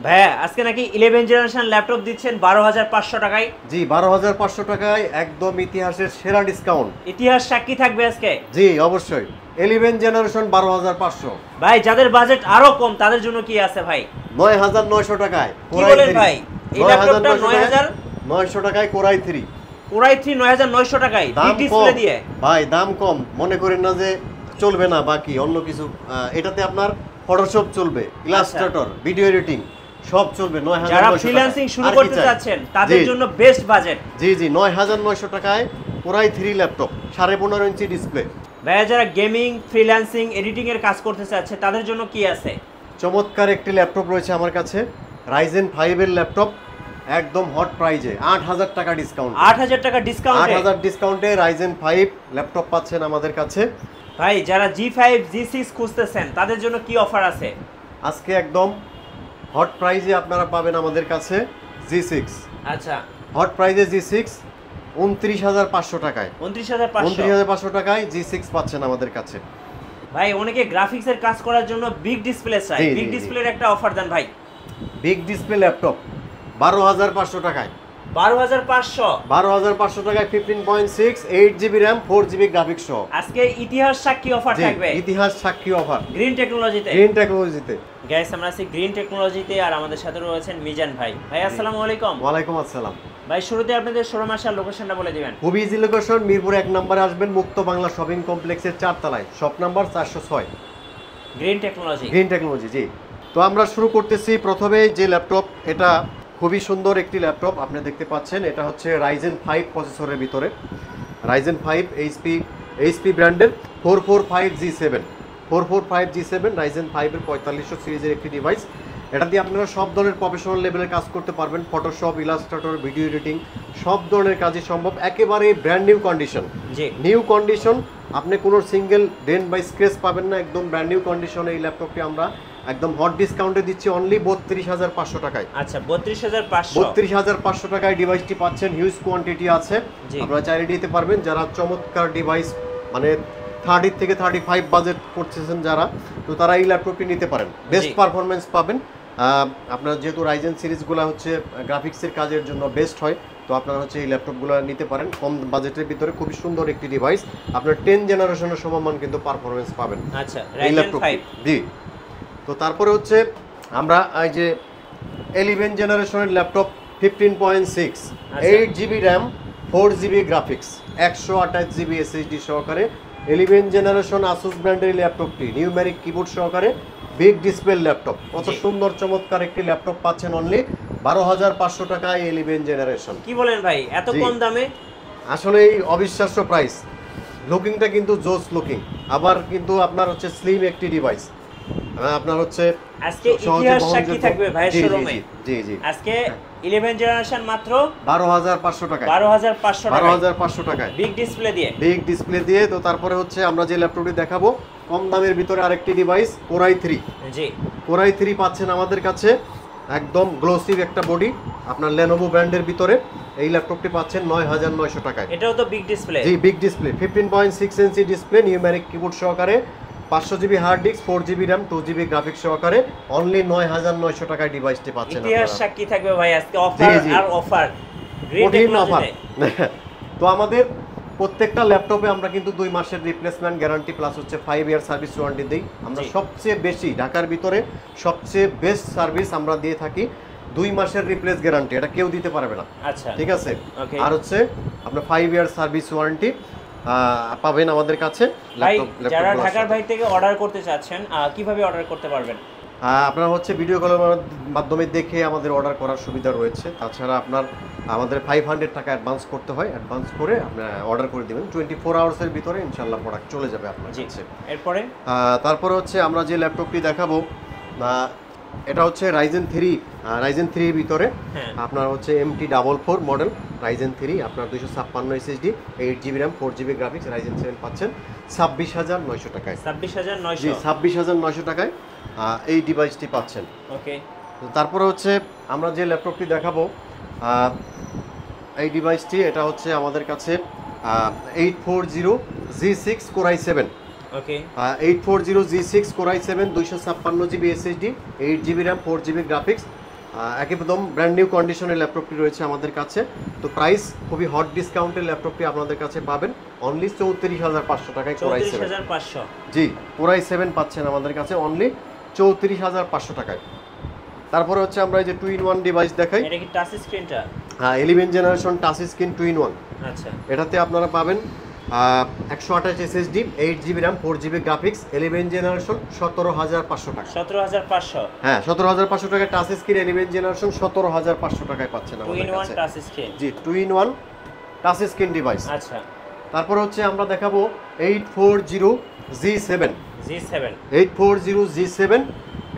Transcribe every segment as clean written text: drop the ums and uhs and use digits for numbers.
ভাইয়া আজকে নাকি 11 জেনারেশন ল্যাপটপ দিচ্ছেন 12,500 টাকায়। জি 12,500 টাকায় একদম ইতিহাসের সেরা ডিসকাউন্ট। ইতিহাস সাক্ষী থাকবে আজকে। জি অবশ্যই 11 জেনারেশন 12,500। ভাই যাদের বাজেট আরো কম তাদের জন্য কি আছে ভাই? 9,900 টাকায় কি বলেন ভাই? এই ল্যাপটপটা 9,900 টাকায় কোরাই 3। কোরাই 3 9,900 টাকায় দাম ডিসপ্লে দিয়ে। ভাই দাম কম, মনে করেন না যে চলবে না বাকি অন্য কিছু। এটাতে আপনার ফটোশপ চলবে, ইলাস্ট্রেটর, ভিডিও এডিটিং সব চলবে। 9,900 যারা ফ্রিল্যান্সিং শুরু করতে চাচ্ছেন তাদের জন্য বেস্ট বাজেট। জি জি 9,900 টাকায় কোরাই 3 ল্যাপটপ, 15.5 ইঞ্চি ডিসপ্লে। ভাইয়া যারা গেমিং, ফ্রিল্যান্সিং, এডিটিং এর কাজ করতে চাচ্ছে তাদের জন্য কি আছে? চমৎকার একটি ল্যাপটপ রয়েছে আমার কাছে, রাইজেন 5 এর ল্যাপটপ, একদম হট প্রাইজে 8,000 টাকা ডিসকাউন্ট। 8,000 টাকা ডিসকাউন্ট। 8,000 ডিসকাউন্টে রাইজেন 5 ল্যাপটপ পাচ্ছেন আমাদের কাছে। ভাই যারা G5 G6 খুঁজতেছেন তাদের জন্য কি অফার আছে? আজকে একদম হট প্রাইজে আপনারা পাবেন আমাদের কাছে G6। আচ্ছা হট প্রাইজে G6 29,500 টাকায়। 29,500 টাকায় G6 পাচ্ছেন আমাদের কাছে। ভাই অনেকে গ্রাফিক্স এর কাজ করার জন্য বিগ ডিসপ্লে চায়, বিগ ডিসপ্লের একটা অফার দেন ভাই। বিগ ডিসপ্লে ল্যাপটপ 12,500 টাকায়। 12,500 টাকায় 15.6 8GB RAM 4GB গ্রাফিক্স সহ। আজকে ইতিহাস সাক্ষী অফার থাকবে। ইতিহাস সাক্ষী অফার গ্রিন টেকনোলজিতে। গাইস আমরা আছি গ্রিন টেকনোলজিতে আর আমাদের সাথে রয়েছেন মিজান ভাই। ভাই আসসালামু আলাইকুম। ওয়ালাইকুম আসসালাম। ভাই শুরুতে আপনাদের শোরুম আসার লোকেশনটা বলে দিবেন। খুব ইজি লোকেশন, মিরপুর 1 নম্বরে আসবেন, মুক্ত বাংলা শপিং কমপ্লেক্সের 4 তলায়, shop number 406। Green technology. Green technology জি। তো আমরা শুরু করতেছি প্রথমে যে ল্যাপটপ, এটা খুবই সুন্দর একটি ল্যাপটপ আপনি দেখতে পাচ্ছেন। এটা হচ্ছে রাইজেন 5 প্রসেসরের ভিতরে, রাইজেন 5 এইচপি ব্র্যান্ডের 445G7 রাইজেন 5 এর 4500 সিরিজের একটি ডিভাইস। এটা দিয়ে আপনারা সব ধরনের প্রফেশনাল লেভেলের কাজ করতে পারবেন, ফটোশপ, ইলাস্ট্রেটর, ভিডিও এডিটিং সব ধরনের কাজই সম্ভব। একেবারে brand new condition. New condition, আপনি কোনো সিঙ্গেল ডেন্ট বা স্ক্র্যাচ পাবেন না, একদম ব্র্যান্ড নিউ কন্ডিশনে এই ল্যাপটপটি আমরা একদম হট ডিসকাউন্টে দিচ্ছি অনলি 32,500 টাকায়। আচ্ছা 32,500। 32,500 টাকায় ডিভাইসটি পাচ্ছেন। হিউজ কোয়ান্টিটি আছে, আপনারা চাইলে নিতে পারবেন। যারা চমৎকার ডিভাইস মানে 30 থেকে 35 বাজেট করতেছেন যারা, তো তারা এই ল্যাপটপটি নিতে পারেন, বেস্ট পারফরমেন্স পাবেন। আপনার যেহেতু রাইজেন সিরিজগুলো হচ্ছে গ্রাফিক্সের কাজের জন্য বেস্ট হয়, তো আপনারা হচ্ছে এই ল্যাপটপগুলো নিতে পারেন কম বাজেটের ভিতরে। খুবই সুন্দর একটি ডিভাইস, আপনার 10 জেনারেশনের সমমান কিন্তু পারফরমেন্স পাবেন আচ্ছা এই ল্যাপটপ। জি। তো তারপরে হচ্ছে আমরা এই যে 11 জেনারেশনের laptop 15.6 8GB RAM 4GB graphics 128GB SSD সহকারে 11 জেনারেশন আসুস ব্র্যান্ডের ল্যাপটপটি, নিউমেরিক কিবোর্ড সহকারে বিগ ডিসপ্লে ল্যাপটপ। কত সুন্দর চমৎকার একটি ল্যাপটপ পাচ্ছেন অনলি 12,500 টাকায় 11 জেনারেশন। কি বলেন ভাই এত কম দামে? আসলে এই অবিশ্বাস্য প্রাইস। লুকিংটা কিন্তু জোস লুকিং, আবার কিন্তু আপনার হচ্ছে স্লিম একটি ডিভাইস। আপনার হচ্ছে আজকে ইতিহাস সাক্ষী থাকবে ভাইয়ের শোরুমে। জি জি আজকে 11 জেনারেশন মাত্র 12,500 টাকায়। 12,500 টাকায় বিগ ডিসপ্লে দিয়ে। বিগ ডিসপ্লে দিয়ে। তো তারপরে হচ্ছে আমরা যে ল্যাপটপটি দেখাবো কম দামের ভিতরে আরেকটি ডিভাইস, কোরাই 3। জি কোরাই 3 পাচ্ছেন আমাদের কাছে, একদম গ্লোসি একটা বডি, আপনার লেনোভো ব্র্যান্ডের ভিতরে এই ল্যাপটপটি পাচ্ছেন 9,900 টাকায়। এটাও তো বিগ ডিসপ্লে। জি big display 15.6 inch display, numeric keyboard সহকারে, 500GB hard disk, 4GB RAM 2GB graphics সহকারে অনলি 9,900 টাকায় ডিভাইসটি পাচ্ছেন। ইতিহাস সাক্ষী থাকবে ভাই আজকে অফার আর অফার। গ্রিন টেকনোলজিতে। তো আমাদের প্রত্যেকটা ল্যাপটপে আমরা কিন্তু 2 মাসের রিপ্লেসমেন্ট গ্যারান্টি প্লাস হচ্ছে 5 ইয়ার সার্ভিস ওয়ারেন্টি দিই। আমরা সবচেয়ে বেশি ঢাকার ভিতরে সবচেয়ে বেস্ট সার্ভিস আমরা দিয়ে থাকি, 2 মাসের রিপ্লেস গ্যারান্টি, এটা কেউ দিতে পারবে না। আচ্ছা ঠিক আছে। আর হচ্ছে আপনার 5 ইয়ার সার্ভিস ওয়ারেন্টি পাবেন আমাদের কাছে। যারা ঢাকার বাইরে থেকে অর্ডার করতে চাচ্ছেন কিভাবে অর্ডার করতে পারবেন? আপনারা হচ্ছে ভিডিও কলের মাধ্যমে দেখে আমাদের অর্ডার করার সুবিধা রয়েছে। তাছাড়া আপনার আমাদের 500 টাকা অ্যাডভান্স করতে হয়, অ্যাডভান্স করে আপনার অর্ডার করে দেবেন, 24 আওয়ার্সের ভিতরে ইনশাল্লাহ প্রোডাক্ট চলে যাবে আপনার কাছে। এরপরে তারপরে হচ্ছে আমরা যে ল্যাপটপটি দেখাবো এটা হচ্ছে রাইজেন 3 ভিতরে আপনার হচ্ছে MT44 মডেল রাইজেন 3, আপনার 256 SSD 8GB RAM 4GB graphics Ryzen 7 পাচ্ছেন 26,900 টাকায়। 26,900 টাকায় এই ডিভাইসটি পাচ্ছেন। ওকে। তারপরে হচ্ছে আমরা যে ল্যাপটপটি দেখাবো এই ডিভাইসটি, এটা হচ্ছে আমাদের কাছে 840G6 কোরাই 7। ওকে 840G6 core i 7 256GB SSD 8GB RAM 4GB graphics একদম ব্র্যান্ড নিউ কন্ডিশনের ল্যাপটপটি রয়েছে আমাদের কাছে। তো প্রাইস খুবই হট ডিসকাউন্টের ল্যাপটপটি আপনাদের কাছে পাবেন অনলি 34,500 টাকায় কোরাই 7। 34,500 জি, কোরাই 7 পাচ্ছেন আমাদের কাছে অনলি 34,500 টাকায়। তারপরে হচ্ছে আমরা এই যে 2-in-1 ডিভাইস দেখাই। এটা কি টাচ স্ক্রিনটা? হ্যাঁ, 11 জেনারেশন টাচ স্ক্রিন 2-in-1। আচ্ছা, এটাতে আপনারা পাবেন 128 SSD, 8GB RAM, 4GB graphics, 11 generation 17,500 টাকা। 17,500? হ্যাঁ, 17,500 টাকায় টাচ স্ক্রিন 11 জেনারেশন 17,500 টাকায় পাচ্ছেন আমাদের 2-in-1 কাছে। Touch screen? জি, 2-in-1 টাচ স্ক্রিন ডিভাইস। আচ্ছা, তারপর হচ্ছে আমরা দেখাবো 840G7। 840G7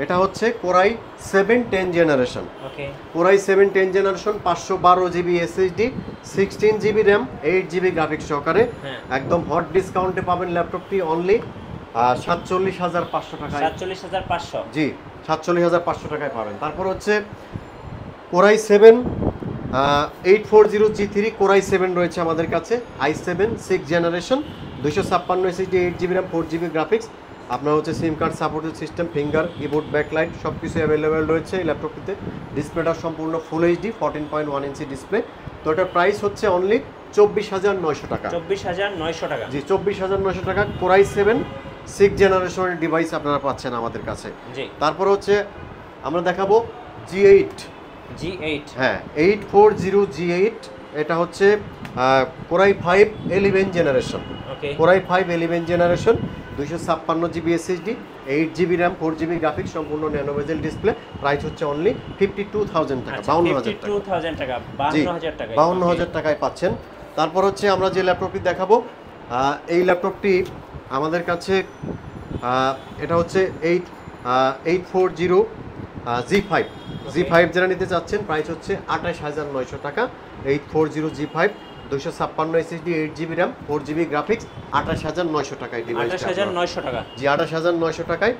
এটা হচ্ছে core i 7 10 generation. Okay, core i 7 10 generation 512GB SSD, 16GB RAM, 8GB graphics সহকারে। একদম হট ডিসকাউন্টে পাবেন ল্যাপটপটি অনলি 47,500 টাকায়। 47,500? জি, 47,500 টাকায় পাবেন। তারপর হচ্ছে কোরাই 7 840G3 কোরাই 7 রয়েছে আমাদের কাছে, i7 6 generation, 256 SSD, 8GB RAM, 4GB graphics. আপনার হচ্ছে সিম card supported system, finger, keyboard, backlight সব কিছু অ্যাভেলেবেল রয়েছে এই ল্যাপটপটিতে। ডিসপ্লেটা সম্পূর্ণ ফুল এইচডি 14.1 ইঞ্চি ডিসপ্লে। তো এটার প্রাইস হচ্ছে অনলি 24,900 টাকা। 24,900 টাকা? জি, 24,900 টাকা কোরাই 7 6 জেনারেশনের ডিভাইস আপনারা পাচ্ছেন আমাদের কাছে। জি। তারপর হচ্ছে আমরা দেখাবো G8। হ্যাঁ, 840G8 এটা হচ্ছে core i 5 11 generation. Okay, core i 5 11 generation, 256GB SSD, 8GB RAM, 4GB graphics, সম্পূর্ণ ন্যানো বেজেল ডিসপ্লে। প্রাইস হচ্ছে অনলি 52,000 টাকা। 52,000 টাকা। 52,000 টাকা? জি, 52,000 টাকা? 52,000 টাকায় পাচ্ছেন। তারপর হচ্ছে আমরা যে ল্যাপটপটি দেখাবো এই ল্যাপটপটি আমাদের কাছে এটা হচ্ছে 840G5। G5 যারা নিতে চাচ্ছেন প্রাইস হচ্ছে 28,900 টাকা। 840G5, 256 SSD, 8GB RAM, 4GB graphics, 28,900 টাকায় ডিভাইস। 28,900 টাকা? জি, 28,900 টাকায়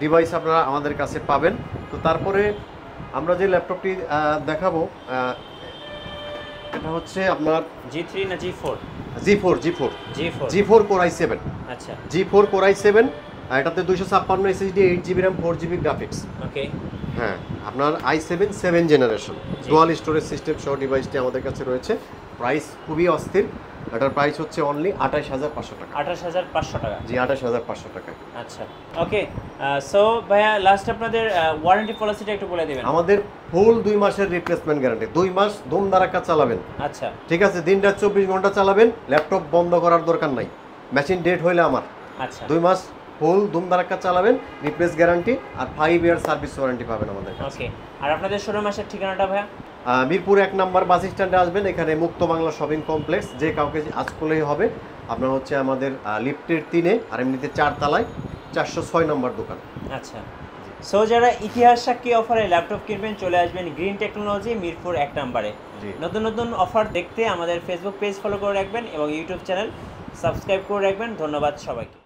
ডিভাইস আপনারা আমাদের কাছে পাবেন। তো তারপরে আমরা যে ল্যাপটপটি দেখাবো এটা হচ্ছে আপনার G3 না G4? G4 core i 7। আচ্ছা, G4 কোরাই 7, এটাতে 256 SSD, 8GB RAM, 4GB graphics. ওকে, হ্যাঁ, আপনার i7 7 generation dual storage system সহ ডিভাইসটি আমাদের কাছে রয়েছে। প্রাইস খুবই অস্থির। এটার প্রাইস হচ্ছে অনলি 28,500 টাকা। 28,500 টাকা? জি, 28,500 টাকায়। আচ্ছা, ওকে। সো ভাইয়া, লাস্ট আপনাদের ওয়ারেন্টি পলিসিটা একটু বলে দিবেন। আমাদের ফুল 2 মাসের রিপ্লেসমেন্ট গ্যারান্টি। 2 মাস ধুমধারাক্কা চালাবেন। আচ্ছা, ঠিক আছে, দিনটা 24 ঘন্টা চালাবেন, ল্যাপটপ বন্ধ করার দরকার নাই। মেশিন ডেট হইলে আমার। আচ্ছা, 2 মাস ফুল ধুমধারাক্কা চালাবেন, রিপ্লেস গ্যারান্টি আর 5 ইয়ার সার্ভিস ওয়ারেন্টি পাবেন আমাদের কাছে। ওকে। আর আপনাদের শোরুম আসার ঠিকানাটা ভাইয়া? মিরপুর 1 নম্বর বাস স্ট্যান্ডে আসবেন। এখানে মুক্ত বাংলা শপিং কমপ্লেক্স, যে কাউকে আজ করলেই হবে। আপনার হচ্ছে আমাদের লিফটের 3-এ আর এমনিতে 4 তলায় 406 নম্বর দোকান। আচ্ছা, সো যারা ইতিহাস সাক্ষী অফারে ল্যাপটপ কিনবেন চলে আসবেন গ্রিন টেকনোলজি মিরপুর 1 নম্বরে। নতুন নতুন অফার দেখতে আমাদের ফেসবুক পেজ ফলো করে রাখবেন এবং ইউটিউব চ্যানেল সাবস্ক্রাইব করে রাখবেন। ধন্যবাদ সবাইকে।